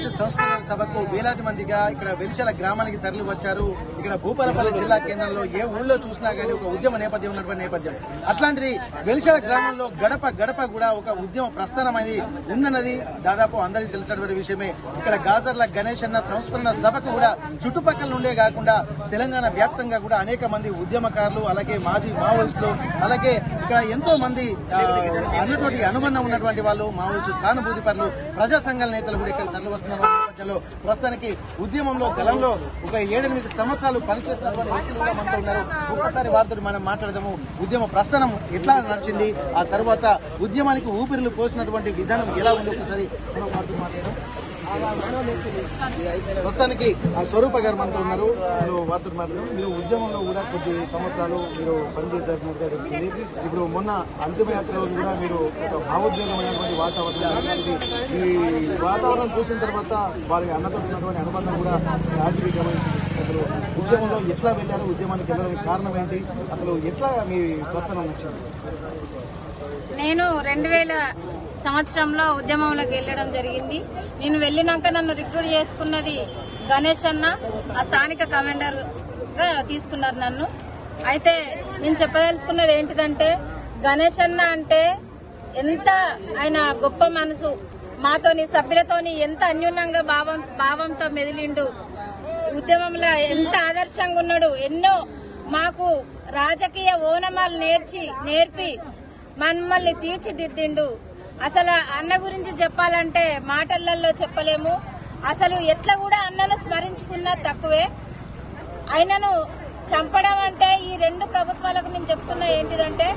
గణేష్ సంస్మరణ సభకు వేలాది మందిగా ఇక్కడ వెలిశాల గ్రామానికి తరలి వచ్చారు. ఇక్కడ భూపాలపల్లి జిల్లా కేంద్రంలో ఏ ఊళ్ళో చూసినా గానీ ఒక ఉద్యమ నేపథ్యం ఉన్నటువంటి నేపథ్యం. అట్లాంటిది వెలిశాల గ్రామంలో గడప గడప కూడా ఒక ఉద్యమ ప్రస్థానం అనేది ఉందన్నది దాదాపు అందరికీ తెలిసినటువంటి విషయమే. ఇక్కడ గాజర్ల గణేష్ అన్న సంస్మరణ సభకు కూడా చుట్టుపక్కల నుండే కాకుండా తెలంగాణ వ్యాప్తంగా కూడా అనేక మంది ఉద్యమకారులు, అలాగే మాజీ మావోయిస్టులు, అలాగే ఇక్కడ ఎంతో మంది అన్నతోటి అనుబంధం ఉన్నటువంటి వాళ్ళు, మావోయిస్టు సానుభూతి పరులు, ప్రజా సంఘాల నేతలు కూడా ఇక్కడ తరలి వస్తున్న నేపథ్యంలో ప్రస్తుతానికి ఉద్యమంలో దళంలో ఒక 7-8 సంవత్సరాలు పనిచేస్తున్నటువంటి వ్యక్తులు కూడా మనతో ఉన్నారు. ఒక్కసారి వారితో మనం మాట్లాడదాము. ఉద్యమ ప్రస్థానం ఎట్లా నడిచింది, ఆ తర్వాత ఉద్యమానికి ఊపిరిలు పోసినటువంటి విధానం ఎలా ఉంది, ఒకసారి మనం వారితో మాట్లాడదాం. ప్రస్తుతానికి స్వరూప గారు మనతో ఉన్నారు. మీరు వారితో మాట్లాడదాం. మీరు ఉద్యమంలో కూడా కొద్ది సంవత్సరాలు మీరు పనిచేసినట్టుగా తెలిసింది. ఇప్పుడు మొన్న అంతిమయాత్రలో కూడా మీరు ఒక భావోద్వేగమైనటువంటి వాతావరణం, ఈ వాతావరణం చూసిన తర్వాత వారి అన్నతో ఉన్నటువంటి అనుబంధం కూడా ఆర్టీవీ గమనించింది. అసలు ఉద్యమంలో ఎట్లా వెళ్ళారు, ఉద్యమానికి వెళ్ళడానికి కారణం ఏంటి, అసలు ఎట్లా మీ ప్రస్థానం నచ్చింది? నేను 2000 సంవత్సరంలో ఉద్యమంలోకి వెళ్ళడం జరిగింది. నేను వెళ్ళినాక నన్ను రిక్రూట్ చేసుకున్నది గణేష్ అన్న, ఆ స్థానిక కమాండర్ గా తీసుకున్నారు నన్ను. అయితే నేను చెప్పదలుచుకున్నది ఏంటిదంటే, గణేష్ అన్న అంటే ఎంత ఆయన గొప్ప మనసు, మాతోని సభ్యులతోని ఎంత అన్యూనంగా భావంతో మెదిలిండు, ఉద్యమంలో ఎంత ఆదర్శంగా ఉన్నాడు. ఎన్నో మాకు రాజకీయ ఓనమాలు నేర్పి మమ్మల్ని తీర్చిదిద్దిండు. అసలు అన్న గురించి చెప్పాలంటే మాటలలో చెప్పలేము. అసలు ఎట్లా కూడా అన్నను స్మరించుకున్నా తక్కువే. ఆయనను చంపడం అంటే ఈ 2 ప్రభుత్వాలకు నేను చెప్తున్నా ఏంటిదంటే,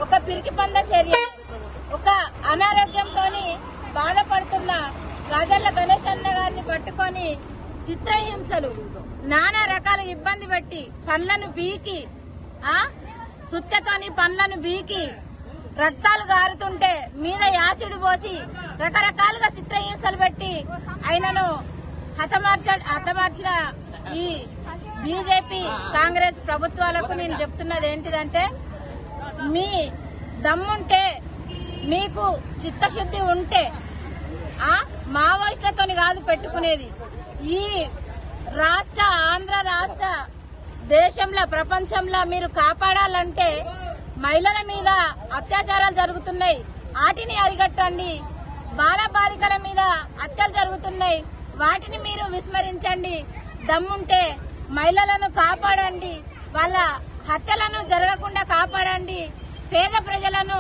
ఒక పిరికి పంద చర్య. ఒక అనారోగ్యంతో బాధపడుతున్న గాజర్ల గణేష్ అన్న గారిని పట్టుకొని చిత్రహింసలు, నానా రకాల ఇబ్బంది పెట్టి పండ్లను బీకి, సుత్తతోని పండ్లను బీకి రక్తాలు గారుతుంటే మీద యాసిడ్ పోసి రకరకాలుగా చిత్రహింసలు పెట్టి ఆయనను హతమార్చిన ఈ బీజేపీ కాంగ్రెస్ ప్రభుత్వాలకు నేను చెప్తున్నది ఏంటిదంటే, మీ దమ్ముంటే, మీకు చిత్తశుద్ధి ఉంటే మావోయిస్టులతోని కాదు పెట్టుకునేది. ఈ ఆంధ్ర రాష్ట్ర దేశంలో, ప్రపంచంలో మీరు కాపాడాలంటే మహిళల మీద అత్యాచారాలు జరుగుతున్నాయి, వాటిని అరికట్టండి. బాలబాలికల మీద హత్యలు జరుగుతున్నాయి, వాటిని మీరు విస్మరించండి. దమ్ముంటే మహిళలను కాపాడండి, వాళ్ళ హత్యలను జరగకుండా కాపాడండి, పేద ప్రజలను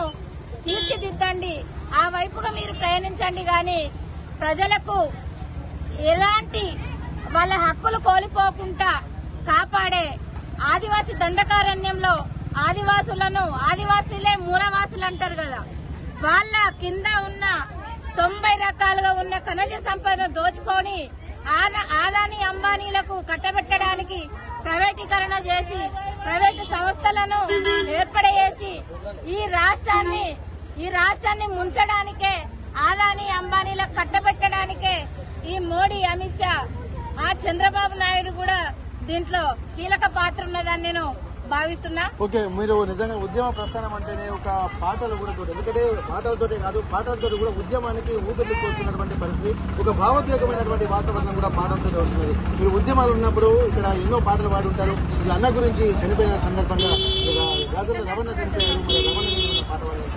తీర్చిదిద్దండి. ఆ వైపుగా మీరు ప్రయాణించండి. గాని ప్రజలకు ఎలాంటి వాళ్ళ హక్కులు కోల్పోకుండా కాపాడే ఆదివాసీ దండకారణ్యంలో ఆదివాసులే మూలవాసులు అంటారు కదా, వాళ్ళ కింద ఉన్న 90 రకాలుగా ఉన్న ఖనిజ సంపదను దోచుకొని ఆదాని అంబానీలకు కట్టబెట్టడానికి ప్రైవేటీకరణ చేసి, ప్రైవేటు సంస్థలను ఏర్పడేసి ఈ రాష్ట్రాన్ని ముంచడానికే, ఆదాని అంబానీలకు కట్టబెట్టడానికే ఈ మోడీ, అమిత్ షా, చంద్రబాబు నాయుడు కూడా దీంట్లో కీలక పాత్ర ఉన్నదని నేను భావిస్తున్నా. ఓకే, మీరు నిజంగా ఉద్యమ ప్రస్థానం అంటేనే ఒక పాటలు కూడా తోటి, ఎందుకంటే పాటలతోటే కాదు, పాటలతో కూడా ఉద్యమానికి ఊపిరి పోతున్నటువంటి పరిస్థితి, ఒక భావోద్వేగమైనటువంటి వాతావరణం కూడా పాటలతో వస్తుంది. మీరు ఉద్యమాలు ఉన్నప్పుడు ఇక్కడ ఎన్నో పాటలు పాడి ఉంటారు. ఈ అన్న గురించి చనిపోయిన సందర్భంగా గాజర్ల రమణ చనిపోయారు, రమణ పాట పాడారు.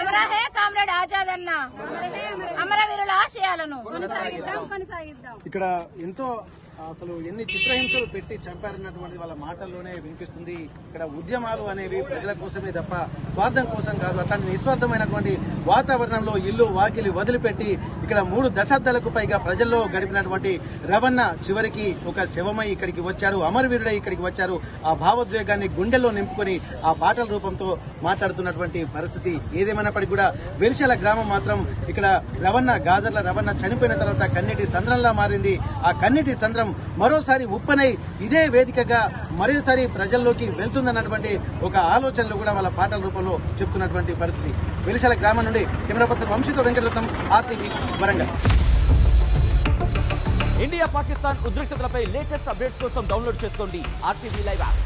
అమర హే కామ్రేడ్ ఆజాద్ అన్న, అమరవీరుల ఆశయాలను కొనసాగిద్దాం. ఇక్కడ ఎంతో అసలు ఎన్ని చిత్రహింసలు పెట్టి చంపారన్నటువంటి వాళ్ళ మాటల్లోనే వినిపిస్తుంది. ఇక్కడ ఉద్యమాలు అనేవి ప్రజల కోసమే తప్ప స్వార్థం కోసం కాదు. అట్లాంటి నిస్వార్థమైనటువంటి వాతావరణంలో ఇల్లు వాకిలి వదిలిపెట్టి ఇక్కడ 3 దశాబ్దాలకు పైగా ప్రజల్లో గడిపినటువంటి రవణ చివరికి ఒక శవమై ఇక్కడికి వచ్చారు, అమరవీరుడై ఇక్కడికి వచ్చారు. ఆ భావోద్వేగాన్ని గుండెల్లో నింపుకొని ఆ పాటల రూపంతో మాట్లాడుతున్నటువంటి పరిస్థితి. ఏదేమైనప్పటికీ కూడా వెలిశాల గ్రామం మాత్రం ఇక్కడ గాజర్ల రవణ చనిపోయిన తర్వాత కన్నీటి సంద్రంలా మారింది. ఆ కన్నీటి సంద్రం మరోసారి ఉప్పనై ఇదే వేదికగా మరోసారి ప్రజల్లోకి వెళ్తుందన్నటువంటి ఒక ఆలోచనలు కూడా వాళ్ళ పాటల రూపంలో చెప్తున్నటువంటి పరిస్థితి. వెలిశాల గ్రామం నుండి కెమెరా పర్సన్ వంశీతో వెంకటరత్నం, RTV వరంగల్. ఇండియా పాకిస్తాన్ ఉద్రిక్తతలపై లేటెస్ట్ అప్డేట్స్ కోసం డౌన్లోడ్ చేసుకోండి RTV లైవ్ యాప్.